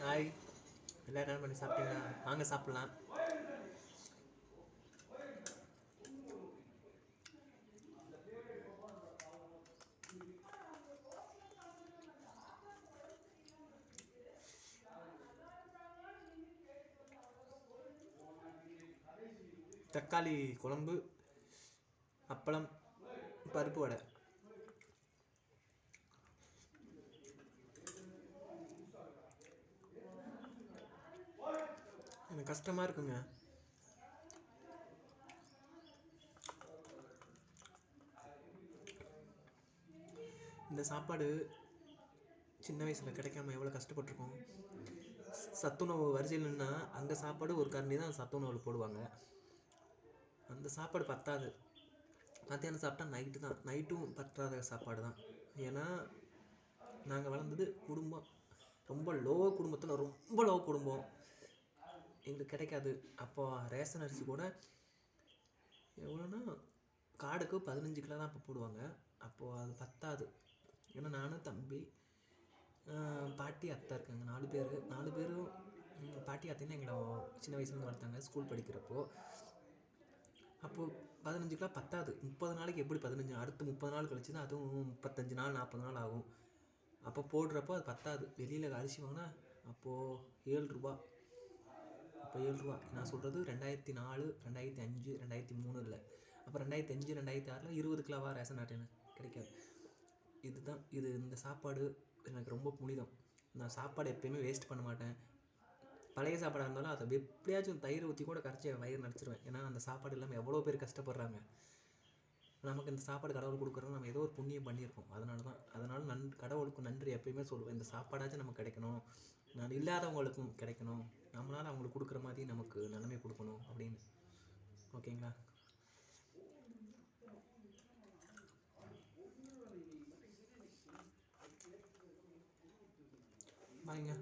Hi, எல்லோரும் என்ன பண்ணி சாப்பிட்டீங்களா? வாங்க சாப்பிட்லாம். தக்காளி குழம்பு, அப்பளம், பருப்பு வடை. எனக்கு கஷ்டமாக இருக்குங்க. இந்த சாப்பாடு சின்ன வயசில் கிடைக்காம எவ்வளோ கஷ்டப்பட்டுருக்கோம். சத்துணவு வரிசையில் நின்னா அந்த சாப்பாடு ஒரு கரண்டி தான் சத்துணவில் போடுவாங்க. அந்த சாப்பாடு பத்தாது. மத்தியானம் சாப்பிட்டா நைட்டு தான், நைட்டும் பற்றாத சாப்பாடு தான். ஏன்னா நாங்கள் வளர்ந்தது குடும்பம் ரொம்ப லோ குடும்பத்தில், ரொம்ப லோ குடும்பம். எங்களுக்கு கிடைக்காது. அப்போ ரேஷன் அரிசி கூட எவ்வளோன்னா கார்டுக்கு 15 கிலோ தான் அப்போ போடுவாங்க. அப்போது அது பத்தாது. ஏன்னா நானும் தம்பி, பாட்டி, அத்தை இருக்காங்க. 4 பேரும் பாட்டி அத்தைன்னு எங்களை சின்ன வயசுலேருந்து வளர்த்தாங்க. ஸ்கூல் படிக்கிறப்போ அப்போது 15 கிலோ பத்தாது. 30 நாளைக்கு எப்படி 15? அடுத்து 30 நாள் கழிச்சு தான், அதுவும் 35 நாள் 40 நாள் ஆகும். அப்போ போடுறப்போ அது பத்தாது. வெளியில் அரிசி வாங்கினா அப்போது 7 ரூபா. அப்போ 7 ரூபா. நான் சொல்கிறது 2004, 2005, 2003 இல்லை. அப்போ 2005, 2006 20 கிலோவா ரேஷன் ஆட்டினு கிடைக்காது. இந்த சாப்பாடு எனக்கு ரொம்ப புனிதம். நான் சாப்பாடு எப்போயுமே வேஸ்ட் பண்ண மாட்டேன். பழைய சாப்பாடாக இருந்தாலும் அதை எப்படியாச்சும் தயிர் ஊற்றி கூட கரைச்சி வயிறு நினச்சிருவேன். ஏன்னா அந்த சாப்பாடு இல்லாமல் எவ்வளோ பேர் கஷ்டப்படுறாங்க. நமக்கு இந்த சாப்பாடு கடவுள் கொடுக்குறோம், நம்ம ஏதோ ஒரு புண்ணியம் பண்ணியிருக்கோம். அதனால கடவுளுக்கு நன்றி எப்பயுமே சொல்லுவேன். இந்த சாப்பாடாச்சும் நமக்கு கிடைக்கணும், நான் இல்லாதவங்களுக்கும் கிடைக்கணும், நம்மளால் அவங்களுக்கு கொடுக்குற மாதிரி நமக்கு நன்மை கொடுக்கணும் அப்படின்னு. ஓகேங்களா? பாய்ங்க.